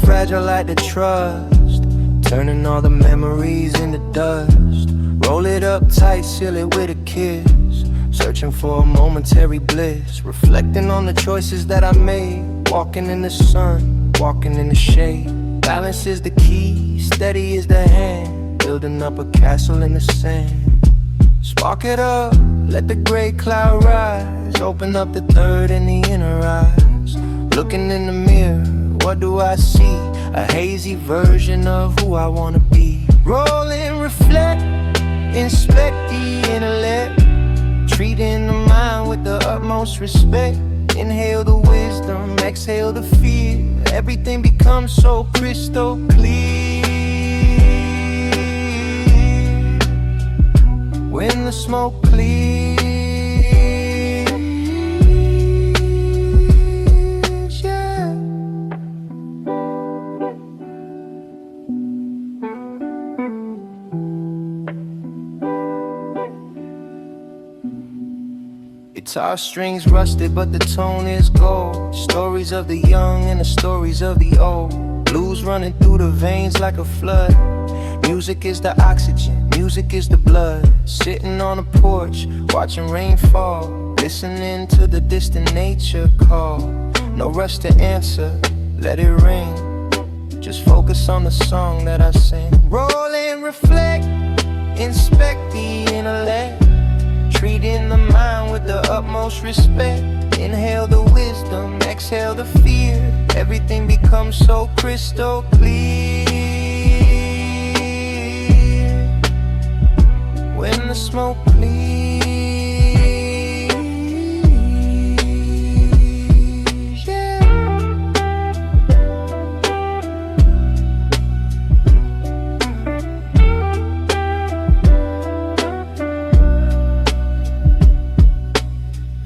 fragile like the trust, turning all the memories into dust. Roll it up tight, seal it with a kiss, searching for a momentary bliss, reflecting on the choices that I made. Walking in the sun, walking in the shade. Balance is the key, steady is the hand, building up a castle in the sand. Spark it up, let the gray cloud rise, open up the third and the inner eyes. Looking in the mirror, what do I see? A hazy version of who I wanna be. Roll and reflect, inspect the intellect, treating the mind with the utmost respect. Inhale the wisdom, exhale the fear, everything becomes so crystal clear. When the smoke clears, yeah. Guitar strings rusted, but the tone is gold. Stories of the young and the stories of the old. Blues running through the veins like a flood. Music is the oxygen, music is the blood. Sitting on a porch, watching rain fall, listening to the distant nature call. No rush to answer, let it rain. Just focus on the song that I sing. Roll and reflect, inspect the intellect, treating the mind with the utmost respect. Inhale the wisdom, exhale the fear, everything becomes so crystal clear. When the smoke clears, yeah.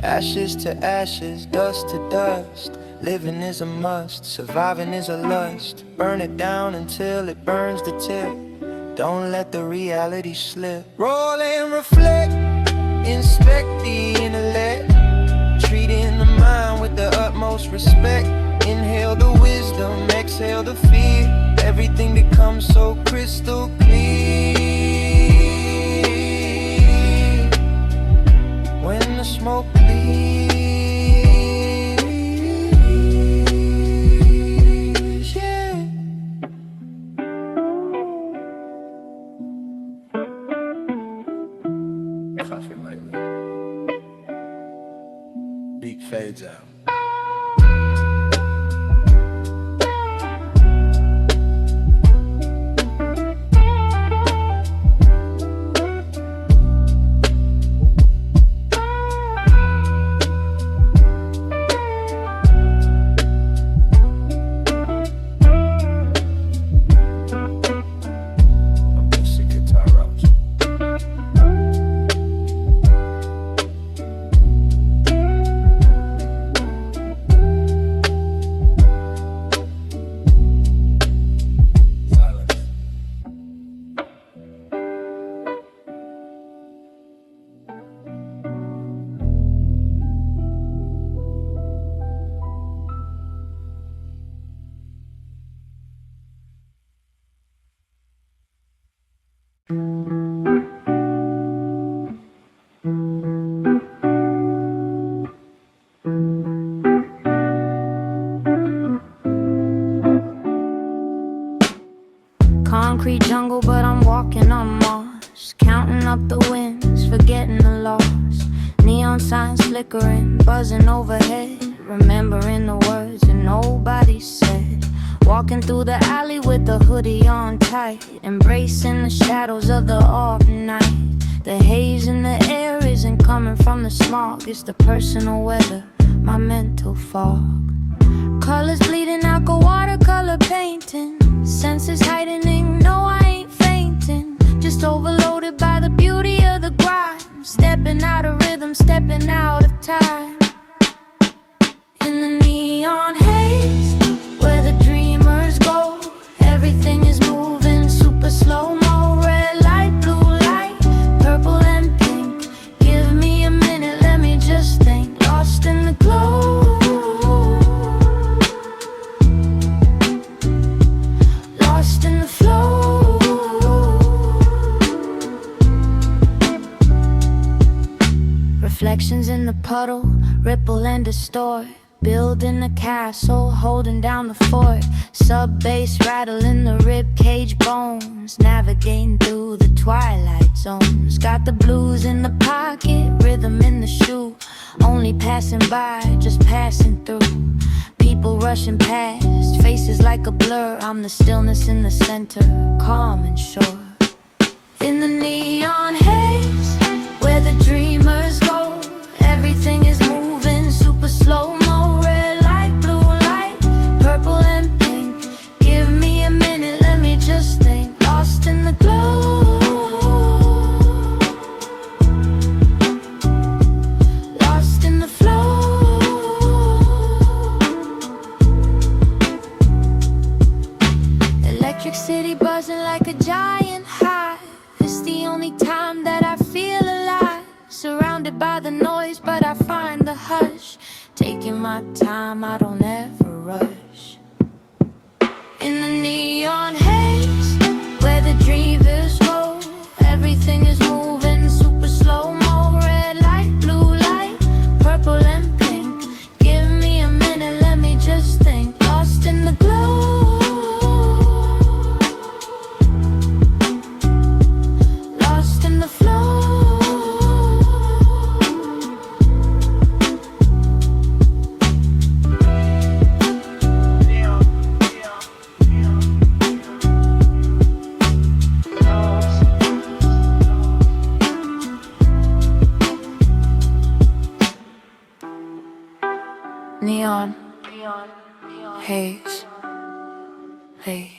Ashes to ashes, dust to dust. Living is a must, surviving is a lust. Burn it down until it burns the tip. Don't let the reality slip. Roll and reflect, inspect the intellect, treating the mind with the utmost respect. Inhale the wisdom, exhale the fear, everything becomes so crystal clear. When the smoke clears, beat fades out. Concrete jungle, but I'm walking on moss, counting up the wins, forgetting the loss. Neon signs flickering, buzzing overhead, remembering the words that nobody said. Walking through the alley with the hoodie on tight, embracing the shadows of the off night. The haze in the air isn't coming from the smog, it's the personal weather, my mental fog. Colors bleeding out, go watercolor painting, senses heightening, no I ain't fainting. Just overloaded by the beauty of the grind, stepping out of rhythm, stepping out of time. In the neon haze, where the dreamers go, everything is moving super slow-mo. Red light, blue light, purple and pink. Give me a minute, let me just think. Lost in the glow. Reflections in the puddle, ripple and distort. Building a castle, holding down the fort. Sub-bass rattling the rib cage bones. Navigating through the twilight zones. Got the blues in the pocket, rhythm in the shoe. Only passing by, just passing through. People rushing past, faces like a blur. I'm the stillness in the center, calm and sure. In the neon haze, where the dreamers go, everything is moving super slow-mo. Red light, blue light, purple and pink. Give me a minute, let me just think. Lost in the glow, lost in the flow. Electric city buzzing like a giant hive. It's the only time that I feel alive. Surrounded by the noise, but I find the hush. Taking my time, I don't ever rush. In the neon haze, where the dreamers go, everything is moving super slow-mo. Red light, blue light, purple and pink. Give me a minute, let me just think. Lost in the glow, lost in the flow. Neon Haze. Hey.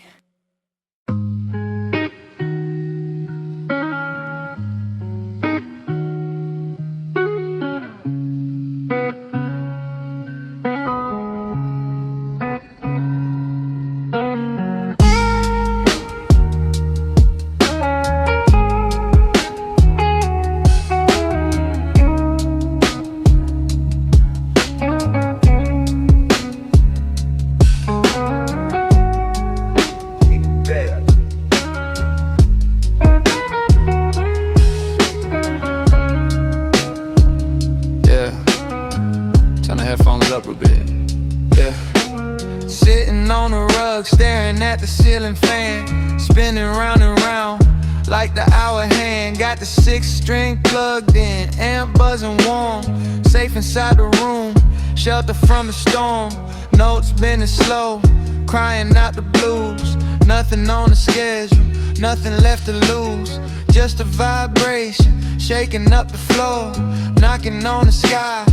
Staring at the ceiling fan, spinning round and round like the hour hand. Got the 6-string plugged in, amp buzzing warm. Safe inside the room, shelter from the storm. Notes bending slow, crying out the blues. Nothing on the schedule, nothing left to lose. Just a vibration, shaking up the floor. Knocking on the sky,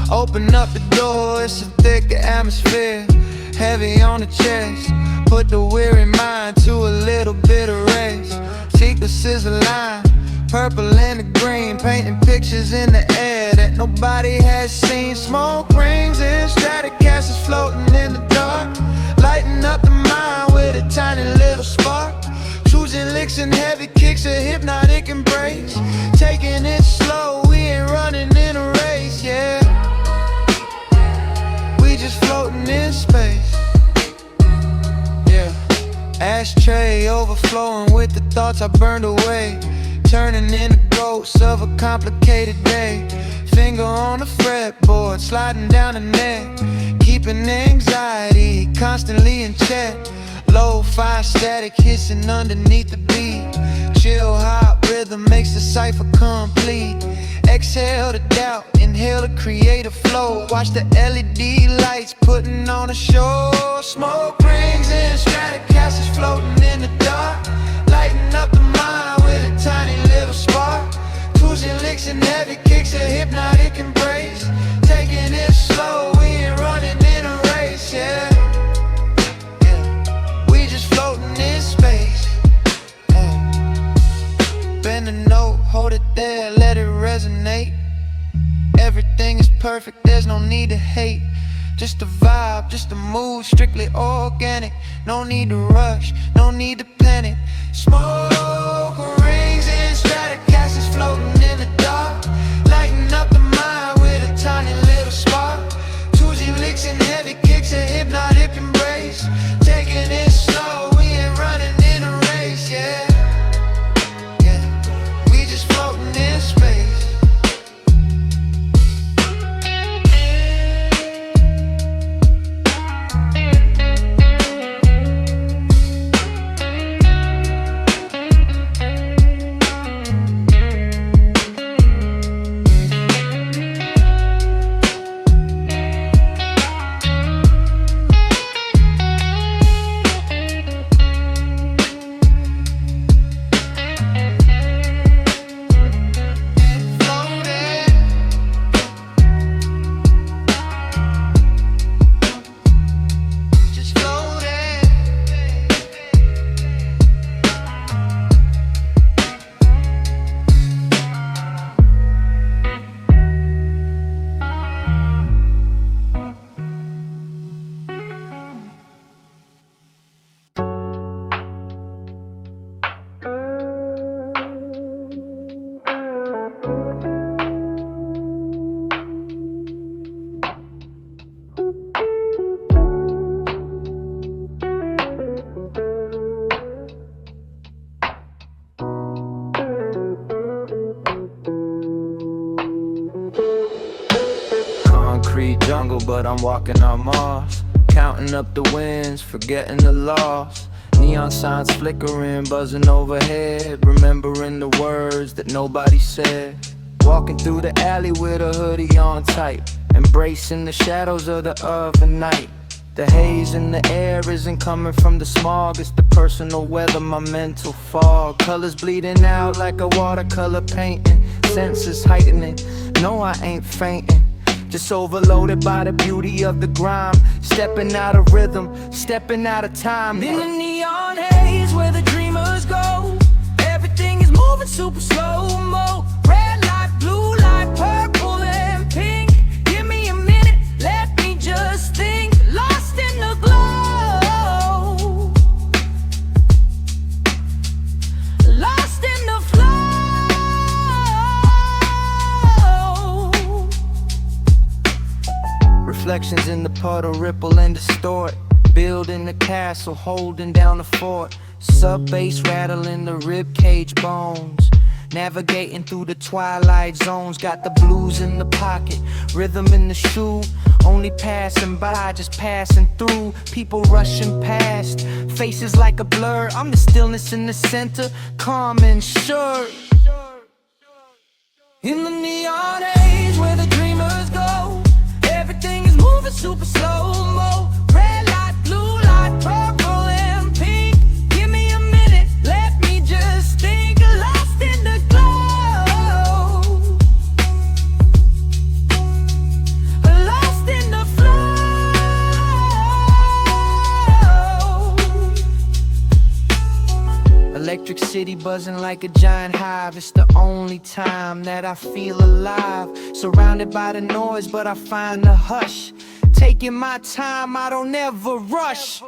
open up the door. It's a thick atmosphere, heavy on the chest. Put the weary mind to a little bit of rest. Secrets is a line, purple and the green, painting pictures in the air that nobody has seen. Smoke rings and Stratocasters floating in the dark, lighting up the mind with a tiny little spark. Choosing licks and heavy kicks, a hypnotic embrace. Taking it slow, we ain't running in a race, yeah. We just floating in space. Ashtray overflowing with the thoughts I burned away, turning into ghosts of a complicated day. Finger on the fretboard, sliding down the neck, keeping anxiety constantly in check. Lo-fi static hissing underneath the beat. Chill hop rhythm makes the cipher complete. Exhale the doubt, inhale to create a flow. Watch the LED lights putting on a show. Smoke rings and Stratocasters floating in the dark, lighting up the mind with a tiny little spark. Tuesday licks and heavy kicks, a hypnotic embrace. Taking it slow, we ain't running in a race, yeah. We just floating in space. Bend the note, hold it there, let it resonate. Everything is perfect, there's no need to hate. Just a vibe, just a mood, strictly organic. No need to rush, no need to panic. Smoke rings and Stratocasters floating in the dark, lighting up the mind with a tiny little spark. Tuesday licks and heavy kicks, a hypnotic embrace. Taking it slow, we ain't running in a race, yeah. We just floating in space. free jungle, but I'm walking on Mars. Counting up the wins, forgetting the loss. Neon signs flickering, buzzing overhead, remembering the words that nobody said. Walking through the alley with a hoodie on tight, embracing the shadows of the oven night. The haze in the air isn't coming from the smog, it's the personal weather, my mental fog. Colors bleeding out like a watercolor painting, senses heightening, no I ain't fainting. Just overloaded by the beauty of the grime, stepping out of rhythm, stepping out of time. In the neon haze where the dreamers go, everything is moving super slow-mo. Red light, blue light, purple and pink. Give me a minute, let me just think. Lost in the glow, lost in the flow. Reflections in the puddle ripple and distort, building the castle, holding down the fort. Sub-bass rattling the ribcage bones, navigating through the twilight zones. Got the blues in the pocket, rhythm in the shoe. Only passing by, just passing through. People rushing past, faces like a blur. I'm the stillness in the center, calm and sure. In the neon age where the dreamers go, everything is moving super slow-mo. Red light, blue light, purple and pink. Give me a minute, let me just think. Lost in the glow, lost in the flow. Electric city buzzing like a giant hive. It's the only time that I feel alive. Surrounded by the noise, but I find the hush. Taking my time, I don't ever rush.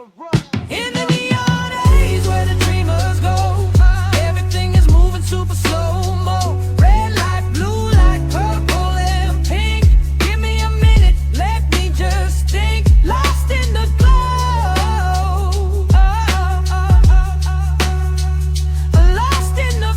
In the neon haze where the dreamers go, everything is moving super slow-mo. Red light, blue light, purple and pink. Give me a minute, let me just think. Lost in the glow, lost in the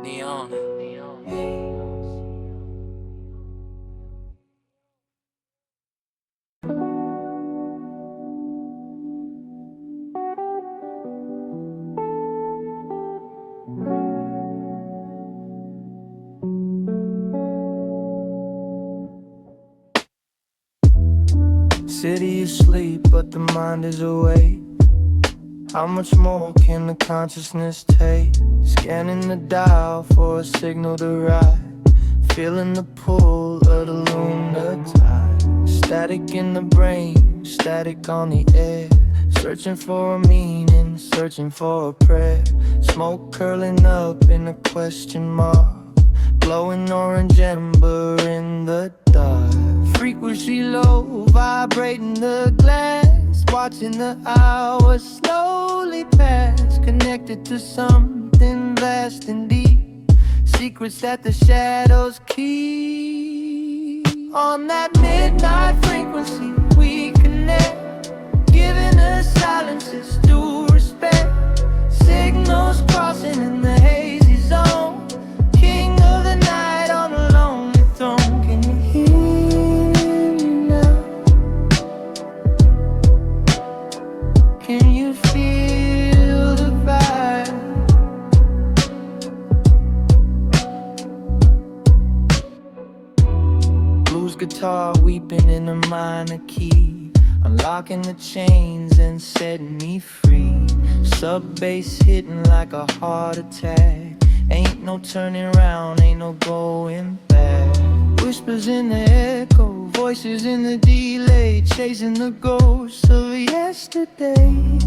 Neon. City is asleep, but the mind is awake. How much more can the consciousness take? Scanning the dial for a signal to ride, feeling the pull of the lunar tide. Static in the brain, static on the air. Searching for a meaning, searching for a prayer. Smoke curling up in a question mark, glowing orange ember in the dark. Frequency low, vibrating the glass. Watching the hours slowly pass, connected to something vast and deep. Secrets that the shadows keep. On that midnight frequency we connect, giving us silences due respect. Signals crossing in the hazy zone. King of the night on a lonely throne. Can you hear me now? Can you feel the vibe? Blues guitar weeping in a minor key, unlocking the chains and setting me free. Sub-bass hitting like a heart attack. Ain't no turning around, ain't no going back. Whispers in the echo, voices in the delay, chasing the ghosts of yesterday.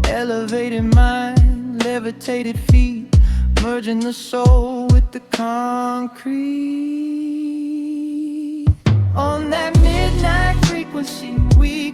Elevated mind, levitated feet, merging the soul with the concrete. On that midnight frequency we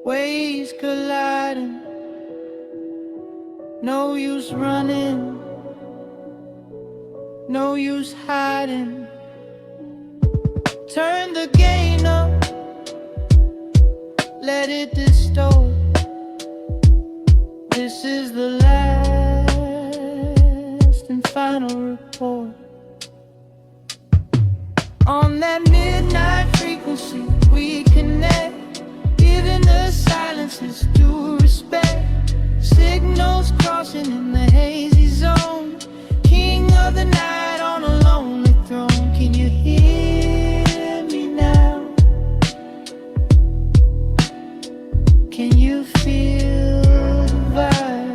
waves colliding. No use running, no use hiding. Turn the gain up, let it distort. This is the last and final report. On that midnight frequency we connect, giving the silences due respect. Signals crossing in the hazy zone. King of the night on a lonely throne. Can you hear me now? Can you feel the vibe?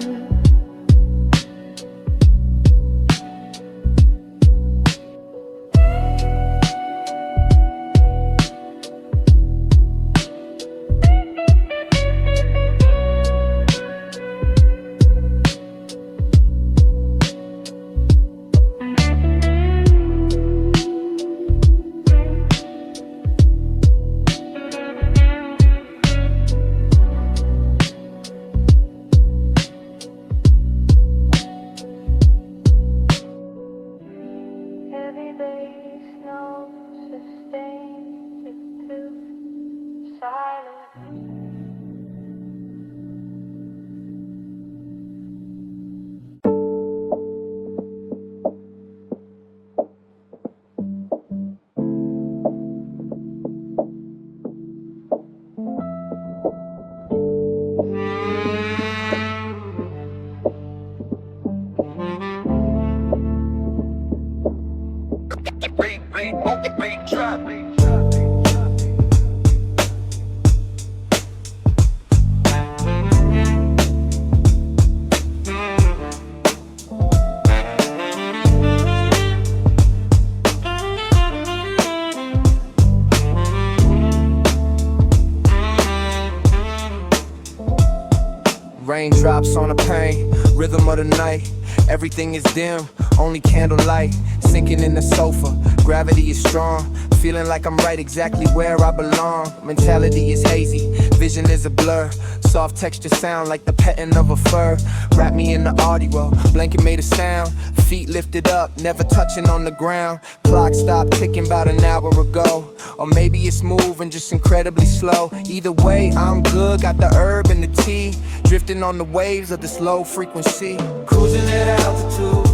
Raindrops on the pane, rhythm of the night. Everything is dim, only candlelight. Sinking in the sofa, gravity is strong. Feeling like I'm right exactly where I belong. Mentality is hazy, vision is a blur. Soft texture sound like the petting of a fur. Wrap me in the audio, blanket made a sound. Feet lifted up, never touching on the ground. Clock stopped ticking about an hour ago. Or maybe it's moving just incredibly slow. Either way, I'm good, got the herb and the tea. Drifting on the waves of this low frequency. Cruising at altitude,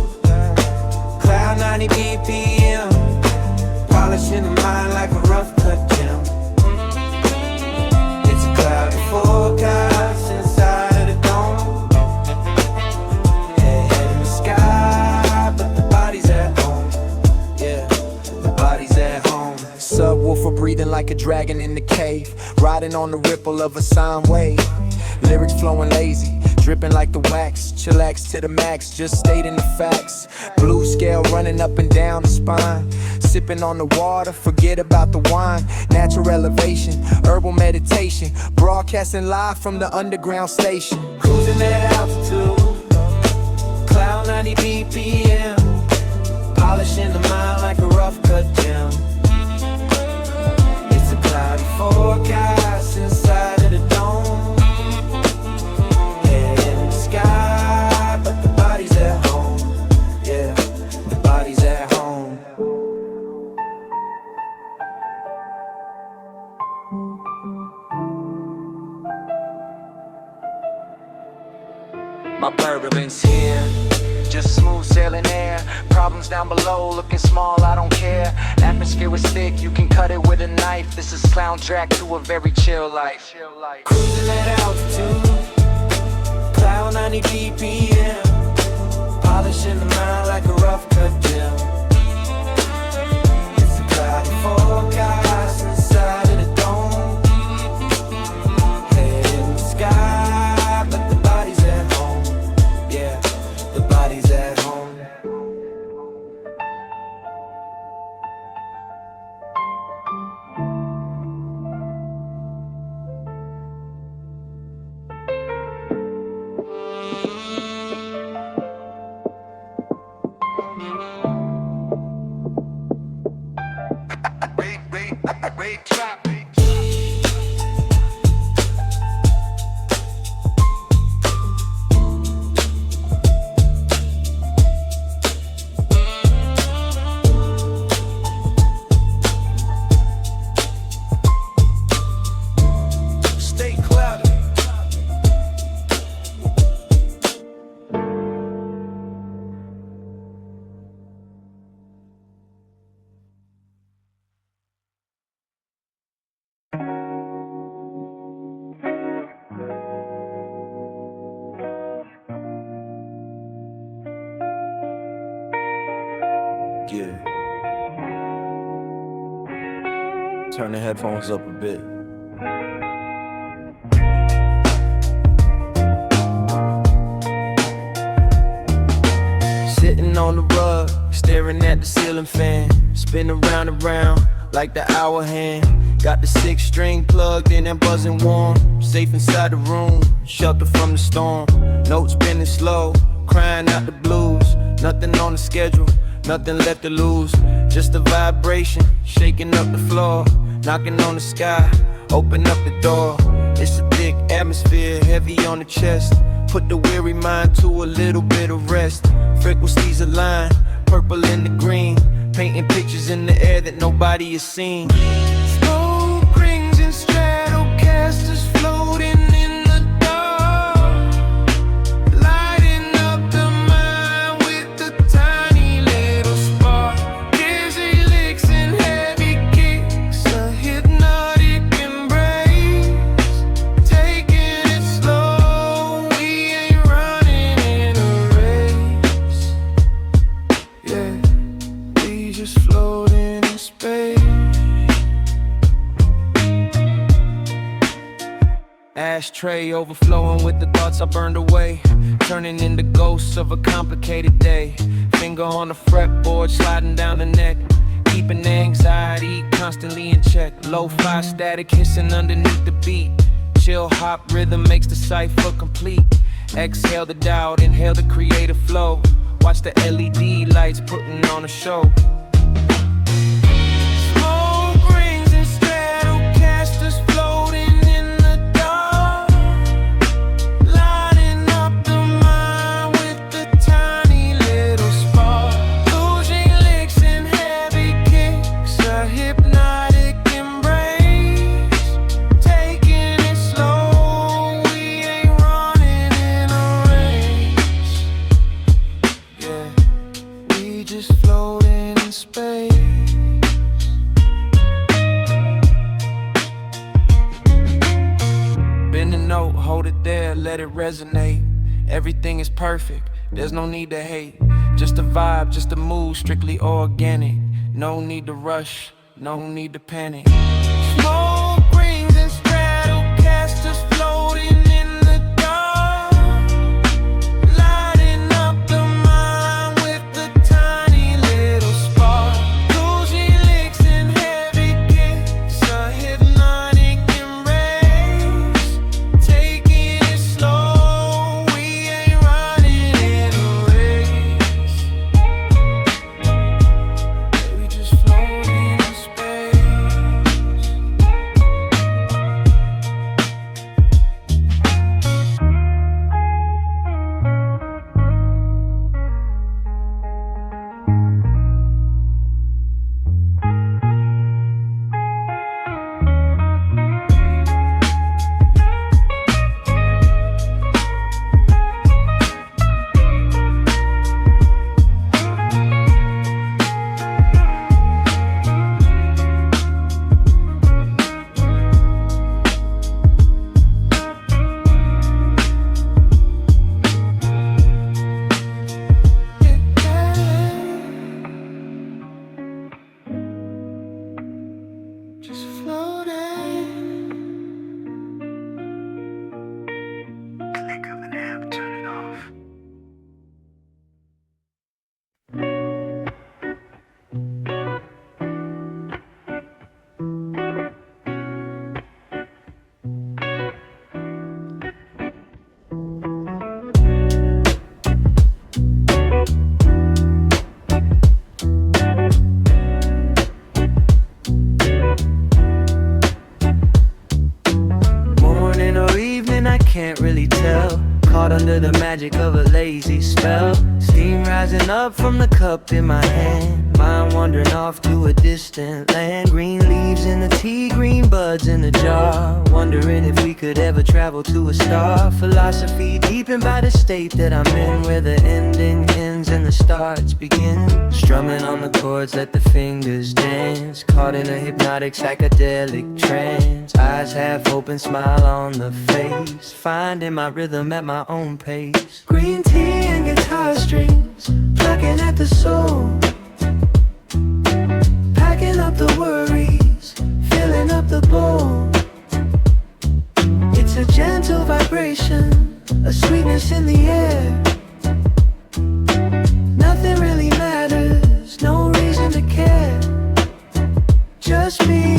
cloud 90 BPM. Polishing the mind like a rough cut gem. It's a cloudy forecast inside of the dome. Head in the sky, but the body's at home. Yeah, the body's at home. Subwoofer breathing like a dragon in the cave. Riding on the ripple of a sine wave. Lyrics flowing lazy, dripping like the wax. Chillax to the max, just stating the facts. Blue scale running up and down the spine. Sipping on the water, forget about the wine. Natural elevation, herbal meditation. Broadcasting live from the underground station. Cruising at altitude, cloud 90 BPM. Polishing the mind like a rough cut gem. It's a cloudy forecast inside of the dome. But the body's at home. Yeah, the body's at home. My turbulence here, just smooth sailing air. Problems down below, looking small, I don't care. Atmosphere is thick, you can cut it with a knife. This is soundtrack to a very chill life. Cruising at altitude, cloud 90 BPM. Polishing the mind like a rough cut gem. It's a cloudy forecast inside of the dome. Head in the sky, but the body's at home. Yeah, the body's at home. Turn the headphones up a bit. Sitting on the rug, staring at the ceiling fan, spinning round and round like the hour hand. Got the 6-string plugged in and buzzing warm, safe inside the room, shelter from the storm. Notes spinning slow, crying out the blues. Nothing on the schedule, nothing left to lose. Just a vibration, shaking up the floor, knocking on the sky, open up the door. It's a thick atmosphere, heavy on the chest. Put the weary mind to a little bit of rest. Frequencies align, purple and the green, painting pictures in the air that nobody has seen. Smoke rings and Stratocasters floating in the dark, lighting up the mind with a tiny little spark. Dizzy licks and heavy kicks, a hypnotic embrace. Taking it slow, we ain't running in a race. Yeah, we just floating in space. Ashtray overflowing with the thoughts I burned away, turning into ghosts of a complicated day. Finger on the fretboard, sliding down the neck, keeping anxiety constantly in check. Lo-fi static hissing underneath the beat. Chill hop rhythm makes the cipher complete. Exhale the doubt, inhale the creative flow. Watch the LED lights putting on a show. Smoke rings and Stratocasters floating in the dark, lighting up the mind with a tiny little spark. Losing licks and heavy kicks, a hypnotic embrace. Taking it slow, we ain't running in a race. Yeah, we just floating in space. Bend the note, hold it there, let it resonate. Everything is perfect, there's no need to hate. Just a vibe, just a mood, strictly organic. No need to rush, no need to panic. Smoke rings and Stratocasters floating in the dark, lighting up the mind with a tiny little spark. Cozy licks and heavy kicks, a hypnotic embrace. Taking it slow, we ain't running in a race. We just floating in space. Just floating. Click of an app, turn it off. Morning or evening, I can't really tell. Caught under the magic of a lazy spell. Steam rising up from the cup in my hand. Mind wandering off to a distant land. Green leaves in the tea, green buds in the jar. Wondering if we could ever travel to a star. Philosophy deepened by the state that I'm in, where the ending ends and the starts begin. Strumming on the chords, let the fingers dance. Caught in a hypnotic psychedelic trance. Eyes half open, smile on the face. Finding my rhythm at my own pace. Green tea and guitar strings, plucking at the soul. Packing up the worries, feeling packing up the bowl. It's a gentle vibration, a sweetness in the air. Nothing really matters, no reason to care. Just me.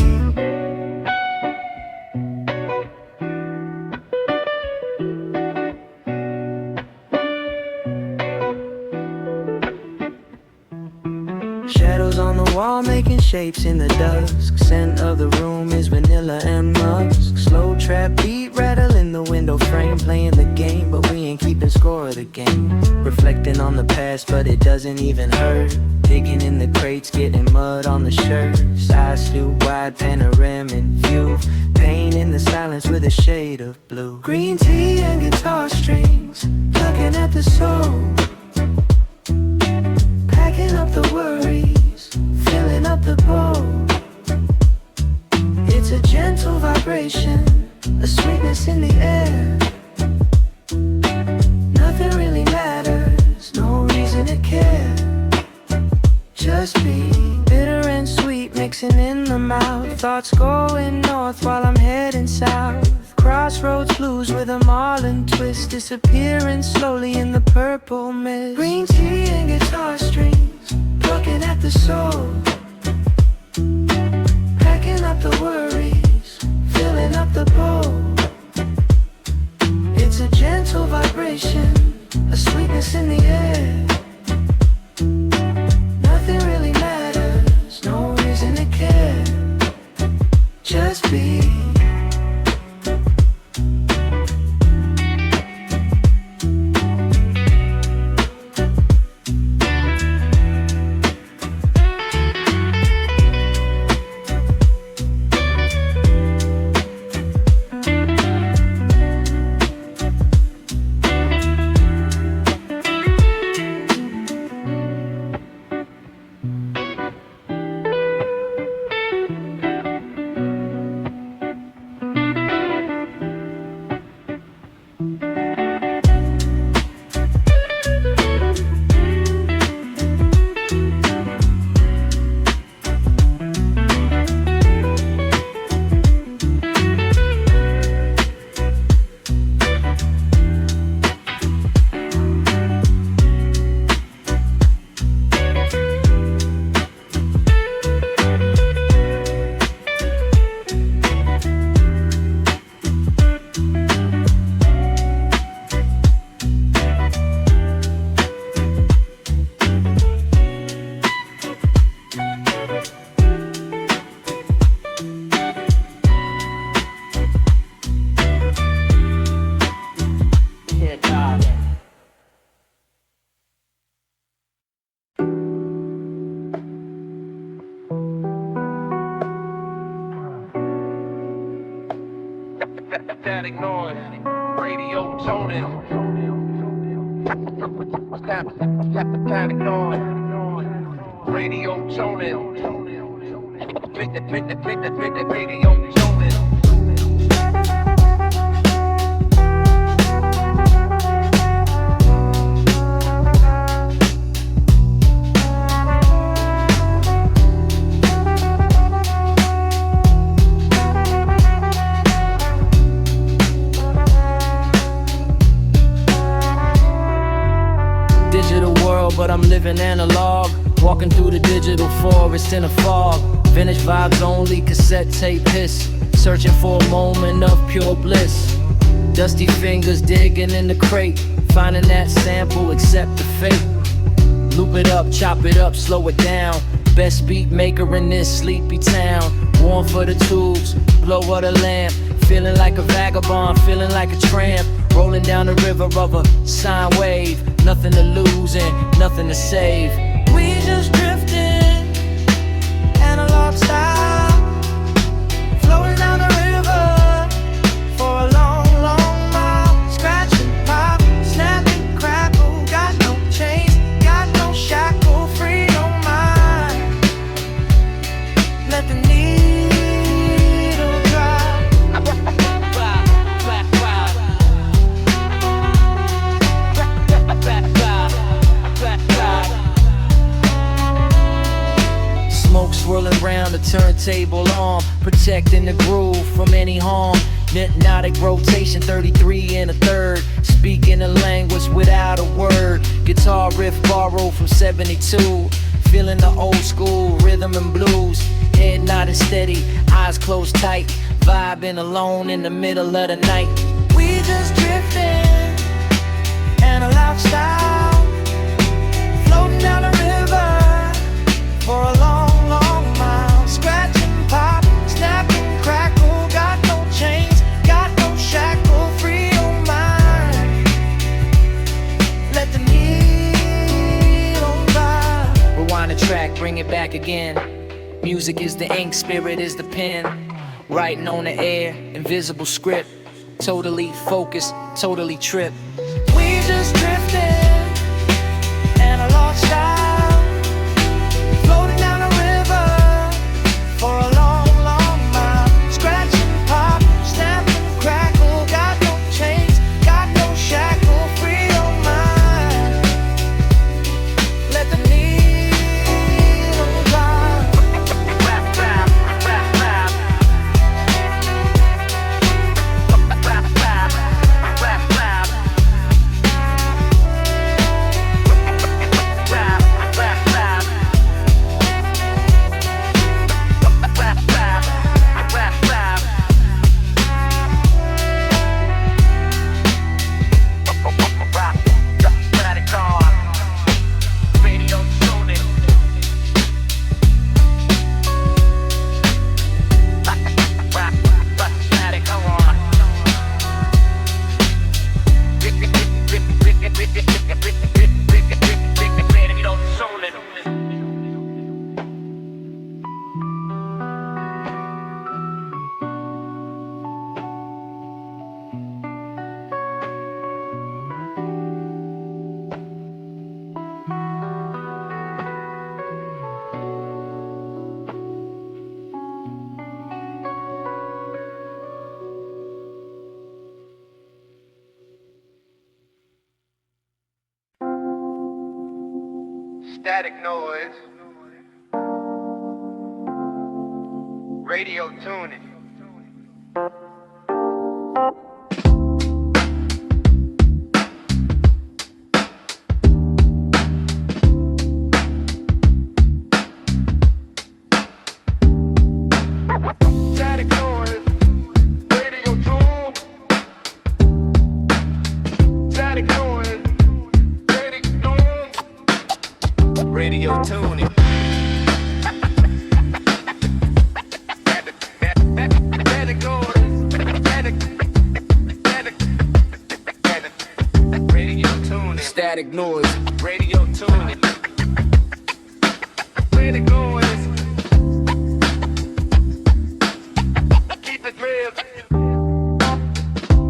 Shadows on the wall making shapes in the dusk. Scent of the room is vanilla and musk. Slow trap beat rattle in the window frame. Playing the game but we ain't keeping score of the game. Reflecting on the past but it doesn't even hurt. Digging in the crates, getting mud on the shirts. Eyes still wide, panoramic view. Pain in the silence with a shade of blue. Green tea and guitar strings, plucking at the soul. Packing up the worries, filling up the bowl. It's a gentle vibration, a sweetness in the air. Nothing really matters, no reason to care. Just be bitter and sweet mixing in the mouth. Thoughts going north while I'm heading south. Crossroads blues with a marlin twist, disappearing slowly in the purple mist. Green tea and guitar strings, plucking at the soul. Packing up the worries, filling up the bowl. It's a gentle vibration, a sweetness in the air. Nothing really matters, no reason to care. Just be. Static noise, radio toning. Static noise, radio toning. Radio toning. But I'm living analog, walking through the digital forest in a fog. Vintage vibes only, cassette tape hiss, searching for a moment of pure bliss. Dusty fingers digging in the crate, finding that sample, accept the fate. Loop it up, chop it up, slow it down. Best beat maker in this sleepy town. Warm for the tubes, blow of the lamp. Feeling like a vagabond, feeling like a tramp. Rolling down the river of a sine wave. Nothing to lose and nothing to save. We just drifting, analog style, flowing down the river for a long, long mile. Scratch and pop, snap and crackle. Got no chains, got no shackle. Free your mind, let the needle drop. turntable arm, protecting the groove from any harm. Hypnotic rotation, 33 and a third, speaking a language without a word. Guitar riff borrowed from 72, feeling the old school rhythm and blues. Head nodded steady, eyes closed tight, vibing alone in the middle of the night. We just drifting, analog style, floating down the river for a long, long mile. Scratch and pop, snap and crackle, got no chains, got no shackle, free your mind. Let the needle vibe. Rewind the track, bring it back again. Music is the ink, spirit is the pen. Writing on the air, invisible script. Totally focused, totally tripped. We just drifting, analog style, floating down the river for a long, long mile. Scratch and pop, snap and crackle, got no chains, got no shackle, free your mind. Let the needle drive. Rap, rap, rap, rap. Static noise, radio tuning. Static noise, radio tune. Static noise, radio tuning. Static noise, radio tuning. Static noise. Keep it real.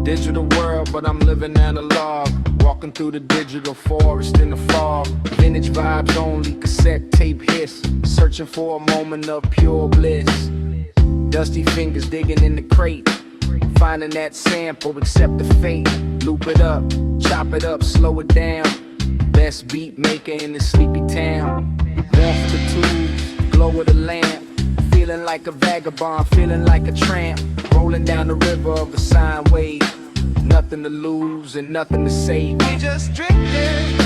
Digital world, but I'm living analog. Walking through the digital forest in the fog. Vintage vibes only, cassette tape hiss. Searching for a moment of pure bliss. Dusty fingers digging in the crate. Finding that sample, accept the fate. Loop it up, chop it up, slow it down. Best beat maker in the sleepy town. Warmth of the tubes, glow of the lamp. Feeling like a vagabond, feeling like a tramp. Rolling down the river of a sine wave. Nothing to lose and nothing to save. We just drifting,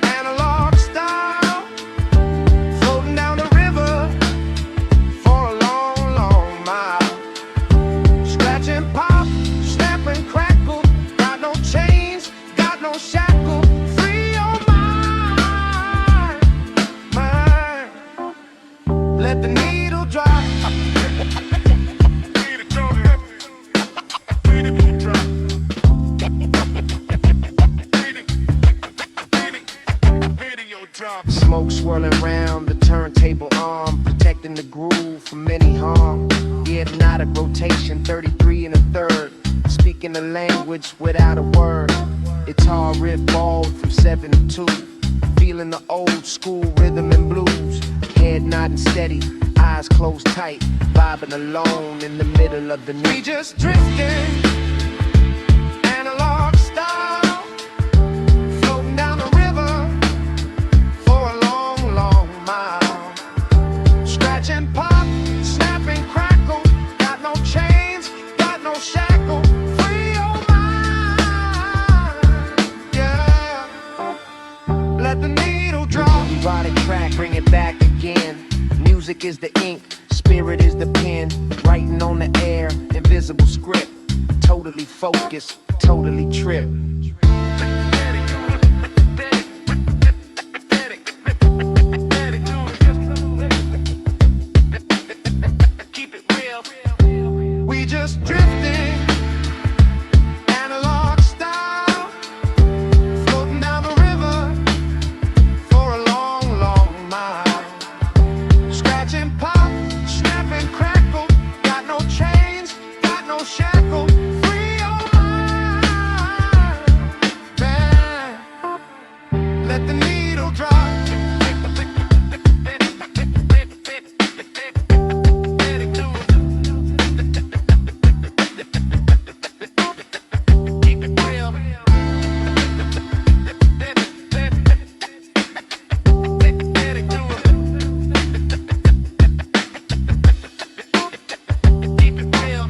analog style, floating down the river for a long, long mile. Scratch and pop, snap and crackle, got no chains, got no shackle. Free your mind, mind. Let the needle drop. Smoke swirling round the turntable arm, protecting the groove from any harm. The hypnotic rotation, 33 and a third, speaking a language without a word. Guitar riff borrowed from 72, feeling the old school rhythm and blues. Head nodding steady, eyes closed tight, vibing alone in the middle of the night. We just drifting, analog style, floating down the river for a long, long mile. Scratch and pop, Music is the ink, spirit is the pen. Writing on the air, invisible script. Totally focused, totally tripped. Keep it real. We just drifting, analog style, floating down the river for a long, long mile. Scratch and pop, snap and crackle. Got no chains, got no shackle. Free your mind, man. Let the needle drop. Keep it real. Keep it real.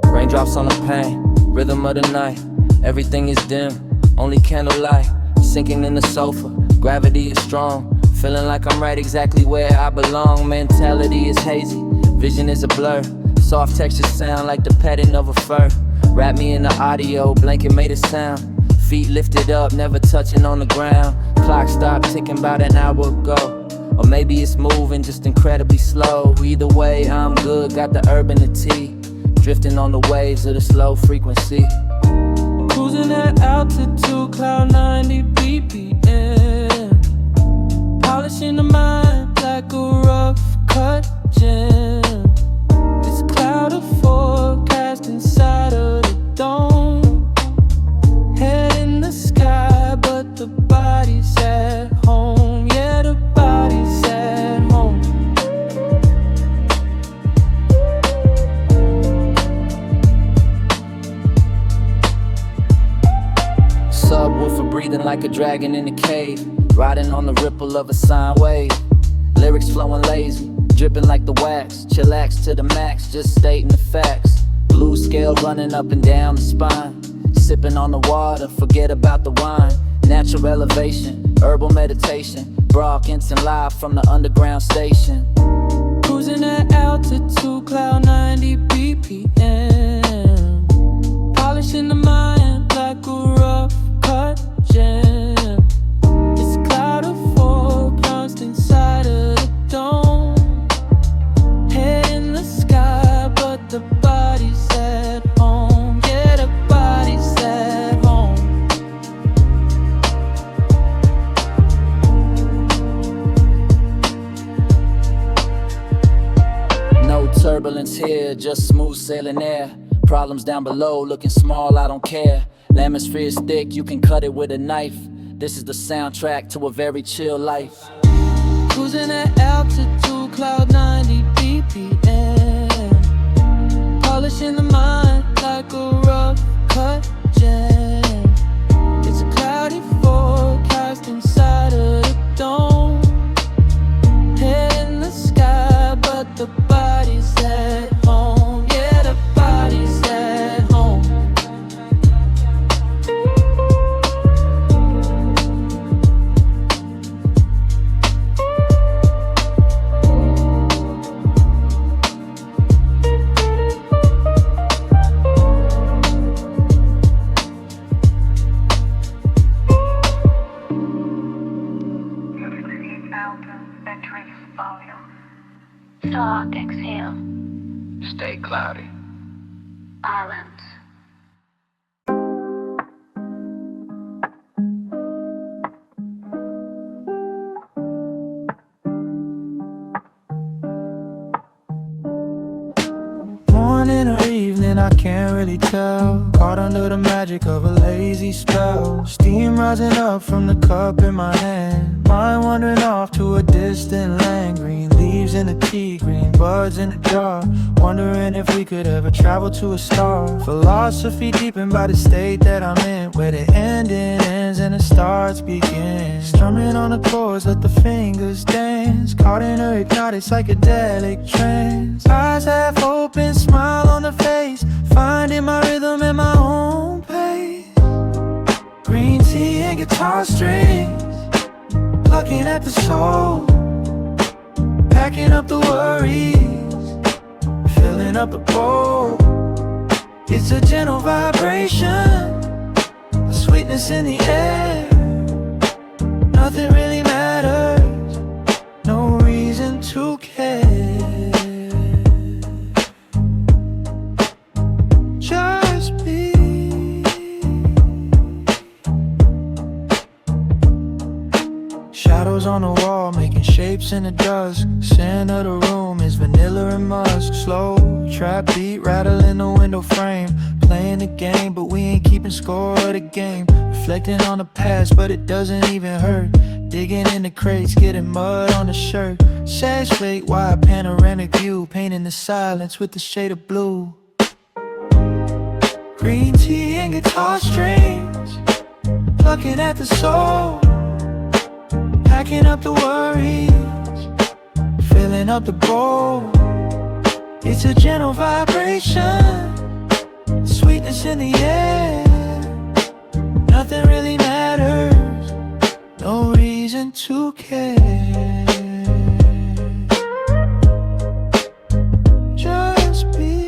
Raindrops on the pane, rhythm of the night. Everything is dim, only candlelight. Sinking in the sofa, gravity is strong. Feeling like I'm right exactly where I belong. Mentality is hazy, vision is a blur. Soft textures sound like the petting of a fur. Wrap me in the audio, blanket made a sound. Feet lifted up, never touching on the ground. Clock stopped ticking about an hour ago. Or maybe it's moving just incredibly slow. Either way, I'm good, got the herb and the tea. Drifting on the waves of the slow frequency. Cruising at altitude, cloud 90 BPM. Polishing the mind like a rough cut gem. This cloud of forecast inside of the dome. Head in the sky, but the body's at home. Yeah, the body's at home. Subwoofer breathing like a dragon in a cave. Riding on the ripple of a sine wave. Lyrics flowing lazy, dripping like the wax. Chillax to the max, just stating the facts. Blue scale running up and down the spine. Sipping on the water, forget about the wine. Natural elevation, herbal meditation. Broadcasting live from the underground station. Cruising at altitude, cloud 90 BPM. Polishing the mind like a rough cut gem. It's a cloud of forecast inside of the dome. Head in the sky, but the body's at home. Yeah, the body's at home. No turbulence here, just smooth sailing air. Problems down below, looking small, I don't care. The atmosphere is thick, you can cut it with a knife. This is the soundtrack to a very chill life. Cruising at altitude, cloud 90 BPM. Polishing the mind like a rough cut gem. It's a cloudy forecast inside of the dome. Head in the sky, but the body's at home. Yeah, the body's at home. Soft exhale. Stay cloudy. Islands. Morning or evening, and I can't really tell. Caught under the magic of a lazy spell. Steam rising up from the cup in my hand. Mind wandering off to a distant land. Green leaves in the tea, green buds in the jar. Wondering if we could ever travel to a star. Philosophy deepened by the state that I'm in, where the ending ends and the starts begin. Strumming on the chords, let the fingers dance. Caught in a hypnotic psychedelic trance. Eyes half open, smile on the face. Finding my rhythm at my own pace. Green tea and guitar strings, plucking at the soul. Packing up the worries, filling up the bowl. It's a gentle vibration, a sweetness in the air. Nothing really matters, no reason to care. Just be. Shadows on the wall, making shapes in the dusk. Scent of the room is vanilla and musk. Slow trap beat, rattling the window frame. Playing the game, but we ain't keeping score of the game. Reflecting on the past, but it doesn't even hurt. Digging in the crates, getting mud on the shirt. Sash plate, wide panoramic view. Painting the silence with the shade of blue. Green tea and guitar strings, plucking at the soul. Packing up the worries, filling up the bowl. It's a gentle vibration, sweetness in the air. Nothing really matters, no reason to care. Just be.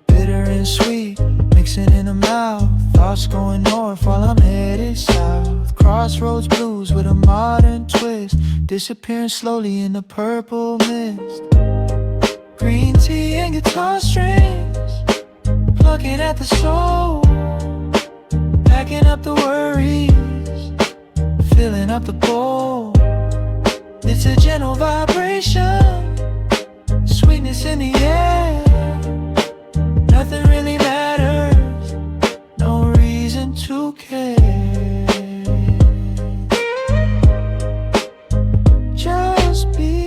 Bitter and sweet, mixing in the mouth. Thoughts going north while I'm headed south. Crossroads blues with a modern twist, disappearing slowly in the purple mist. Green tea and guitar strings, plucking at the soul. Packing up the worries, filling up the bowl. It's a gentle vibration, sweetness in the air. Nothing really matters, no reason to care. Just be.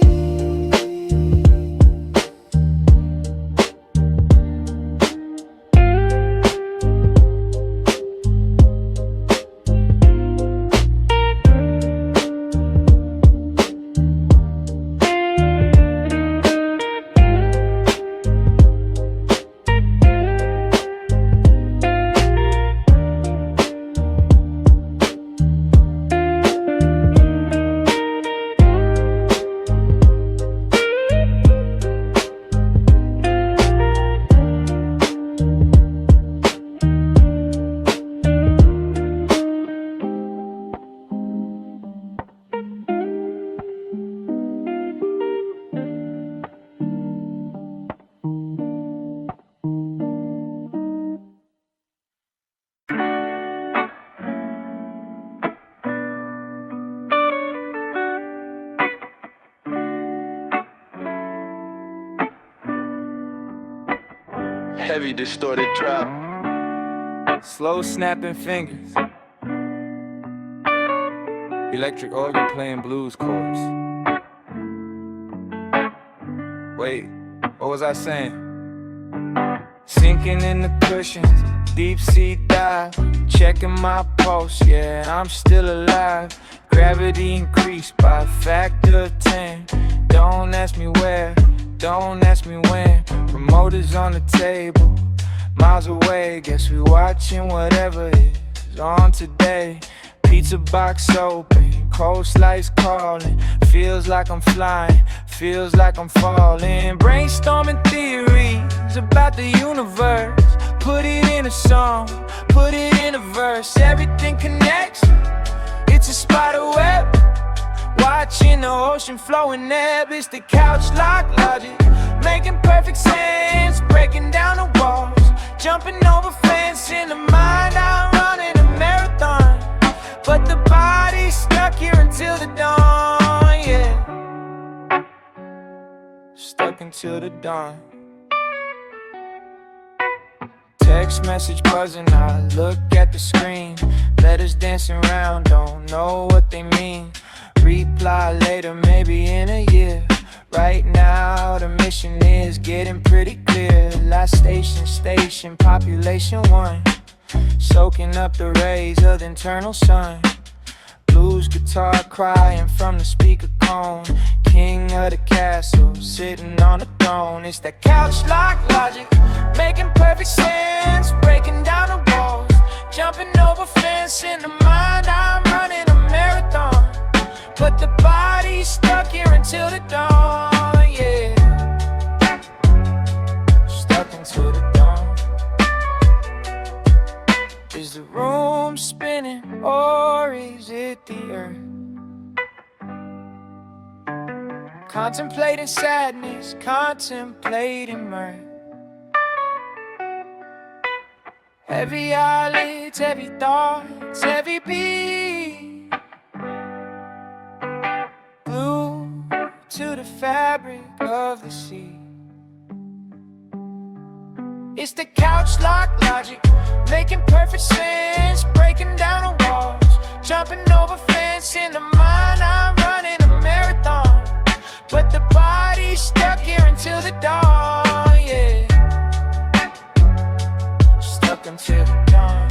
Heavy distorted drop. Slow snapping fingers. Electric organ playing blues chords. Wait, what was I saying? Sinking in the cushions, deep sea dive. Checking my pulse, yeah, I'm still alive. Gravity increased by a factor of 10. Don't ask me where, don't ask me when. Remote is on the table, miles away. Guess we watching whatever is on today. Pizza box open, coast lights calling. Feels like I'm flying, feels like I'm falling. Brainstorming theories about the universe. Put it in a song, put it in a verse. Everything connects, it's a spider web. Watching the ocean flowing ebb. It's the couch lock logic, making perfect sense. Breaking down the walls, jumping over fence. In the mind I'm running a marathon, but the body's stuck here until the dawn, yeah. stuck until the dawn. Text message buzzing, I look at the screen. Letters dancing around, don't know what they mean. Reply later, maybe in a year. Right now the mission is getting pretty clear. Last station, population 1. Soaking up the rays of the internal sun. Blues guitar crying from the speaker cone. King of the castle, sitting on the throne. It's that couch lock logic, making perfect sense. Breaking down the walls, jumping over fence. In the mind I'm running a marathon, but the body's stuck here until the dawn, yeah. Stuck until the dawn. Is the room spinning or is it the earth? Contemplating sadness, contemplating mirth. Heavy eyelids, heavy thoughts, heavy beat. Glued to the fabric of the sea. It's the couch lock logic, making perfect sense. Breaking down the walls, jumping over fence. In the mind I'm running a marathon, but the body's stuck here until the dawn, yeah. Stuck until the dawn.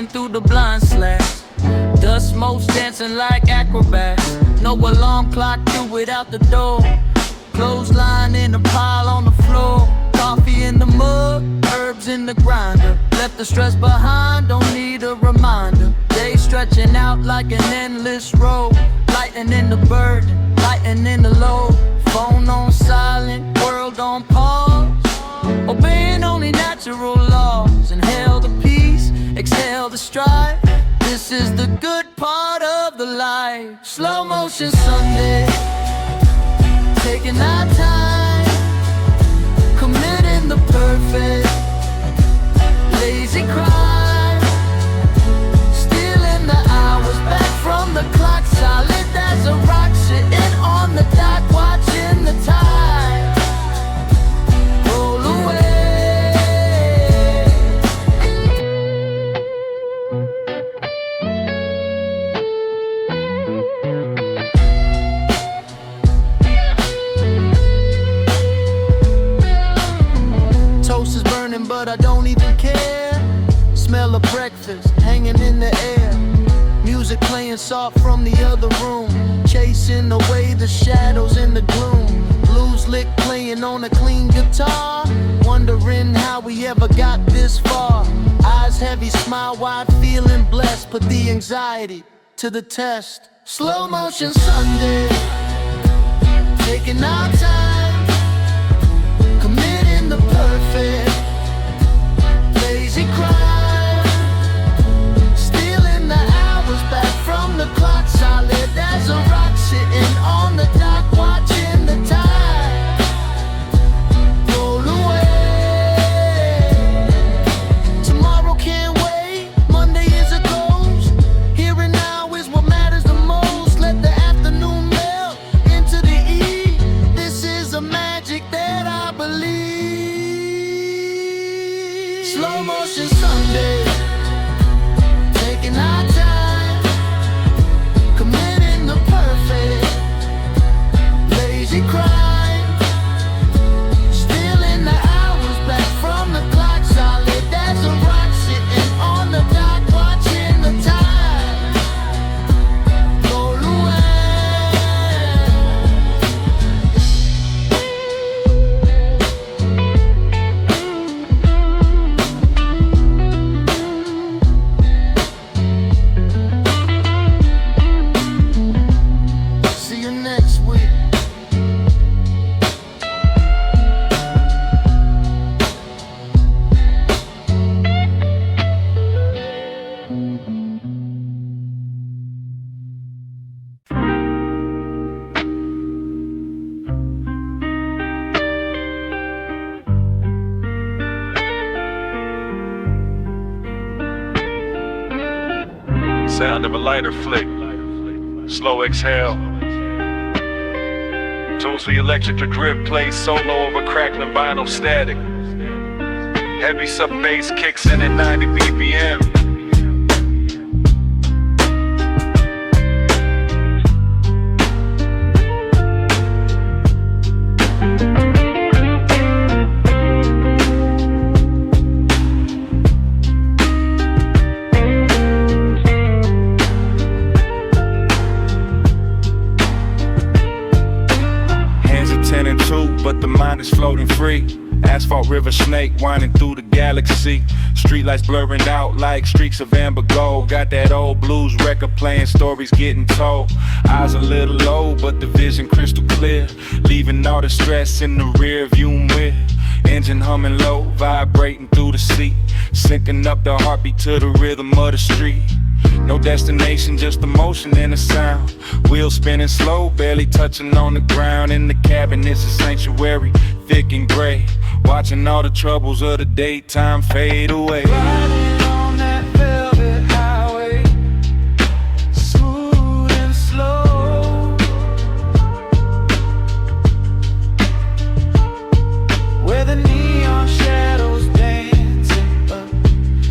Through the blind slats, dust motes dancing like acrobats. No alarm clock through it out the door. Clothesline in a pile on the floor. Coffee in the mug, herbs in the grinder. Left the stress behind, don't need a reminder. Day stretching out like an endless road. Lightening the burden, lightening the load. Phone on silent, world on pause. Obeying only natural laws. Inhale the peace, exhale the strife. This is the good part of the life. Slow motion Sunday, taking our time, committing the perfect. Lazy crime, stealing the hours back from the clock. Solid as a rock, sitting on the dock, watching the tide roll away. Toast is burning, but I don't even care. Smell of breakfast hanging in the air. Music playing soft from the other room, chasing away the shadows in the gloom. Blues lick playing on a clean guitar, wondering how we ever got this far. Eyes heavy, smile wide, feeling blessed. Put the anxiety to the test. Slow motion Sunday, taking our time, committing the perfect. Lazy crime, stealing the hours back from the clock. Solid as a rock, sitting on the dock, watching the tide roll away. Tomorrow can't wait, Monday is a ghost. Here and now is what matters the most. Let the afternoon melt into the eve. This is sound of a lighter flick. Slow exhale. Tunes for electric to drip, plays solo over crackling vinyl static. Heavy sub bass kicks in at 90 BPM. But the mind is floating free. Asphalt river snake winding through the galaxy. Streetlights blurring out like streaks of amber gold. Got that old blues record playing, stories getting told. Eyes a little low, but the vision crystal clear. Leaving all the stress in the rear view mirror. Engine humming low, vibrating through the seat. Syncing up the heartbeat to the rhythm of the street. No destination, just emotion and a sound. Wheels spinning slow, barely touching on the ground. In the cabin, it's a sanctuary, thick and gray. Watching all the troubles of the daytime fade away. Riding on that velvet highway, smooth and slow, where the neon shadows dancing,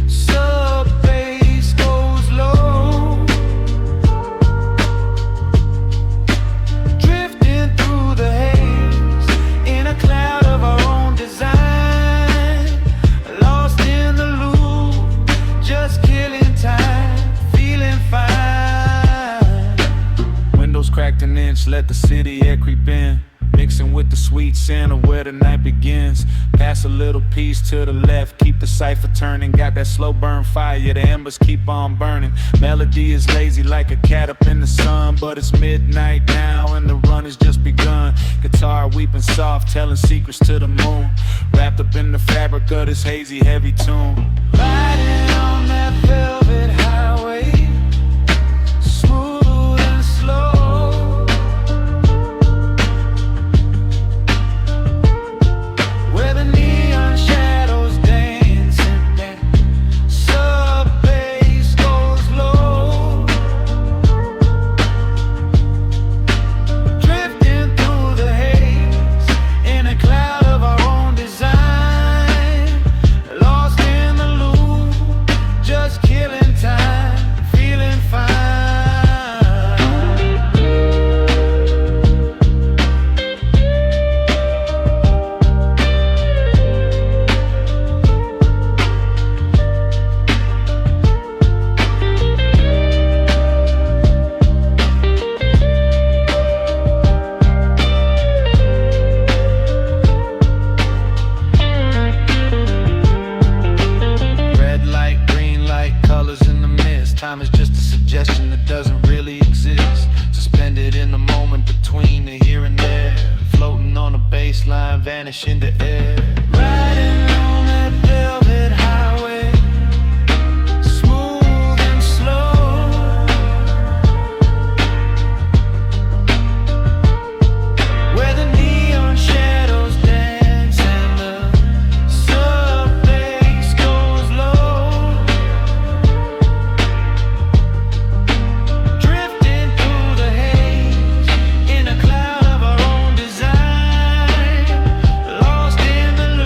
sub bass goes low, drifting through the haze in a cloud of our own design. Lost in the loop, just killing time, feeling fine. Windows cracked an inch, let the city air creep in. Mixing with the sweet scent of where the night begins. Pass a little piece to the left, keep the cipher turning. Got that slow burn fire, the embers keep on burning. Melody is lazy like a cat up in the sun, but it's midnight now and the run has just begun. Guitar weeping soft, telling secrets to the moon. Wrapped up in the fabric of this hazy, heavy tune. Riding on that velvet highway, smooth and slow, where the neon shadows dancing, that sub bass goes low, drifting through the haze in a cloud of our own design. Lost in the loop, just killing time, feeling fine. Red light, green light, colors in the mist. Time is just a suggestion that doesn't really exist. Suspended in the moment between the here and there. Floating on a baseline, vanish in the air. Riding on that velvet highway, smooth and slow, where the neon shadows dance and the sub bass goes low, drifting through the haze in a cloud of our own design. Lost in the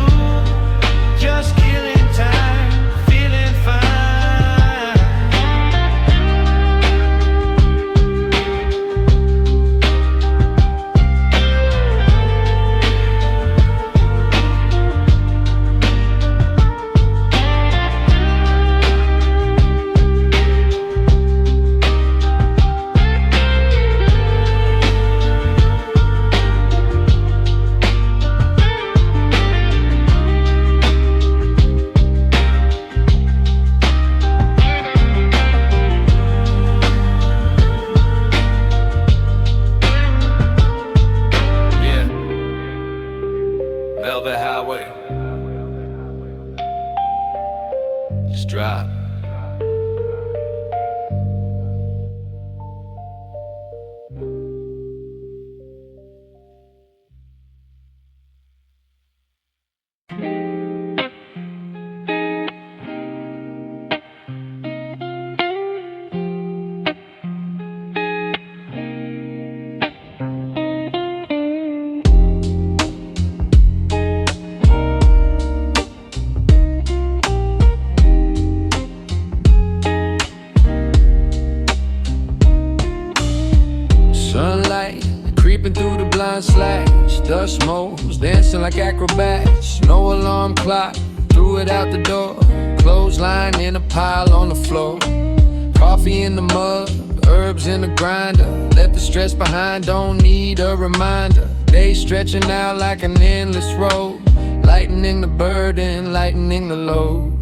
line slash, dust moles, dancing like acrobats. No alarm clock, threw it out the door. Clothesline in a pile on the floor. Coffee in the mug, herbs in the grinder. Left the stress behind, don't need a reminder. Day stretching out like an endless road. Lightening the burden, lightening the load.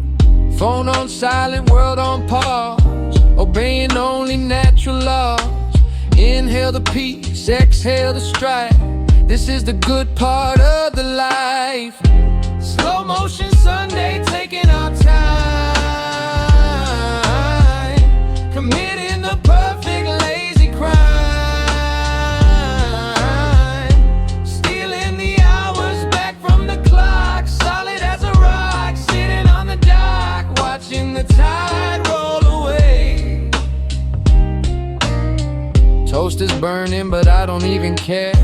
Phone on silent, world on pause. Obeying only natural laws. Inhale the peace, exhale the strife. This is the good part of the life. Slow motion Sunday, taking our time. Committing the perfect lazy crime. Stealing the hours back from the clock. Solid as a rock, sitting on the dock. Watching the tide roll away. Toast is burning, but I don't even care.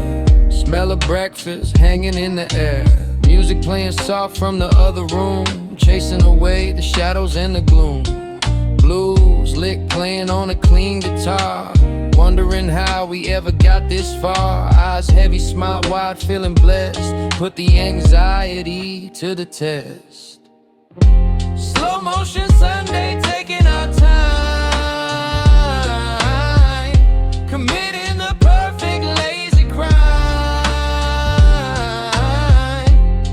Smell of breakfast hanging in the air. Music playing soft from the other room, chasing away the shadows and the gloom. Blues lick playing on a clean guitar. Wondering how we ever got this far. Eyes heavy, smile wide, feeling blessed. Put the anxiety to the test. Slow motion Sunday, taking our time. Committing the perfect lazy crime.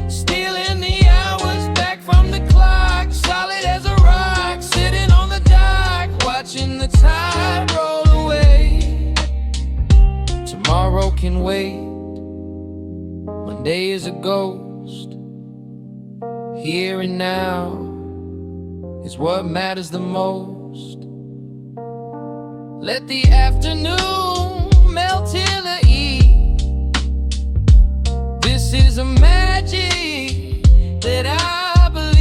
Stealing the hours back from the clock. Solid as a rock, sitting on the dock. Watching the tide roll away. Tomorrow can wait. Monday is a ghost. Here and now is what matters the most. Let the afternoon melt till the eve. This is a magic that I believe.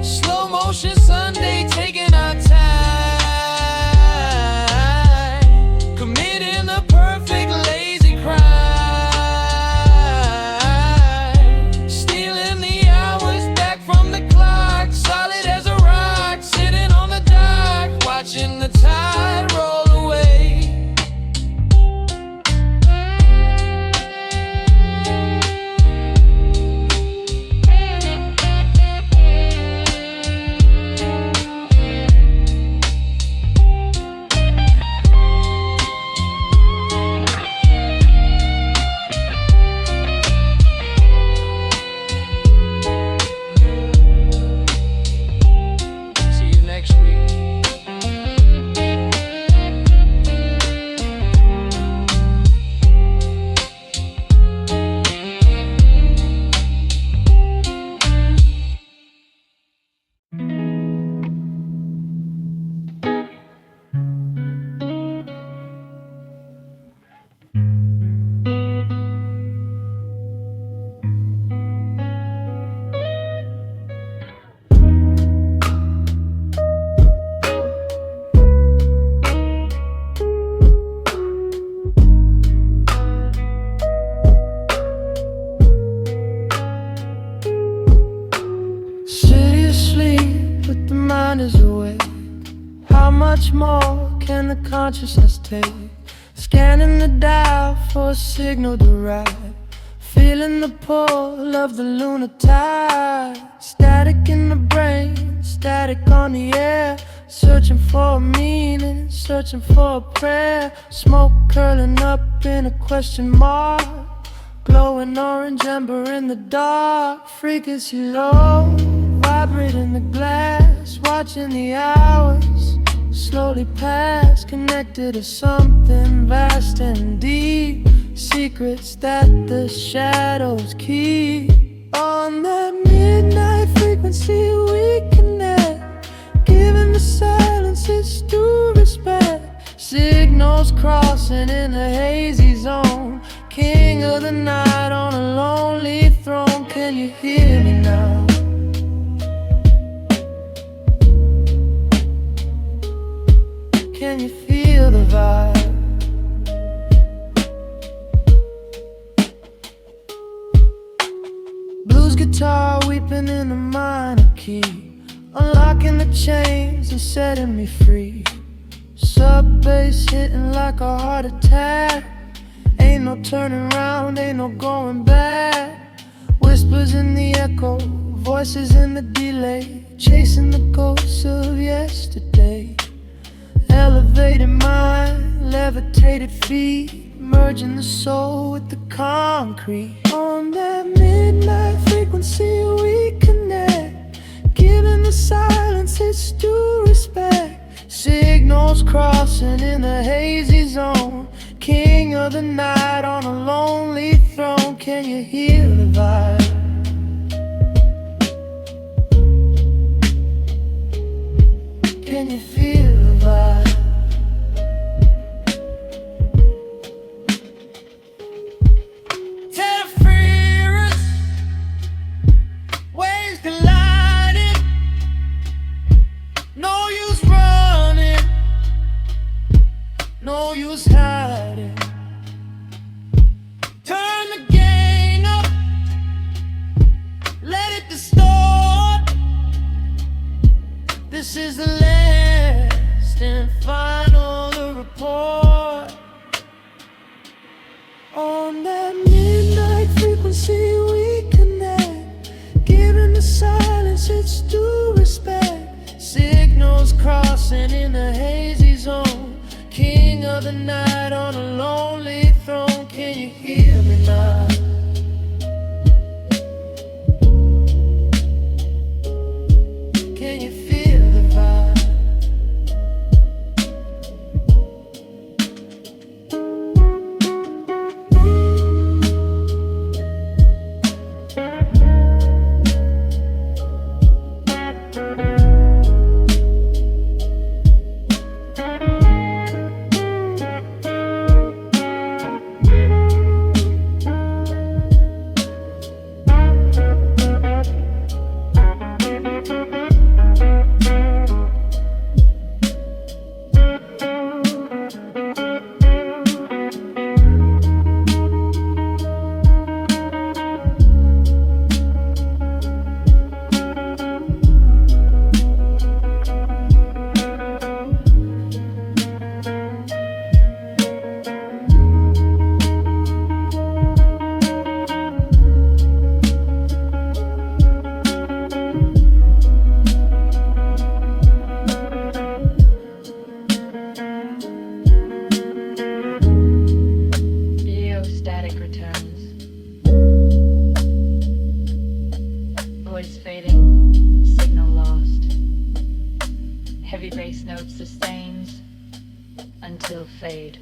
Slow motion Sunday, taking our time. Committing the perfect lazy crime. Stealing the hours back from the clock. Solid as a rock, sitting on the dock. Watching the tide roll away. See you next week. City asleep, but the mind is awake. How much more can the consciousness take? Scanning the dial for a signal to ride. Feeling the pull of the lunar tide. Static in the brain, static on the air. Searching for a meaning, searching for a prayer. Smoke curling up in a question mark. Glowing orange ember in the dark. Frequency low, vibrating the glass. Watching the hours slowly pass. Connected to something vast and deep. Secrets that the shadows keep. On that midnight frequency we connect. Giving the silence its due respect. Signals crossing in a hazy zone. King of the night on a lonely throne. Can you hear me now? Can you feel the vibe? Blues guitar weeping in a minor key. Unlocking the chains and setting me free. Sub bass hitting like a heart attack. Ain't no turning around, ain't no going back. Whispers in the echo, voices in the delay, chasing the ghosts of yesterday. Elevated mind, levitated feet, merging the soul with the concrete. On that midnight frequency we connect, giving the silence its due respect. Signals crossing in the hazy zone, king of the night on a lonely throne. Can you hear the vibe? Can you feel the vibe? Interference, waves colliding, no use running, no use hiding. Turn the gain up, let it distort. This is the last and final report. On that midnight frequency we connect, giving the silence its due respect. Signals crossing in the hazy zone, king of the night on a lonely throne. Can you hear me now? Can you feel the vibe? Voice fading, signal lost. Heavy bass notes sustains until fade.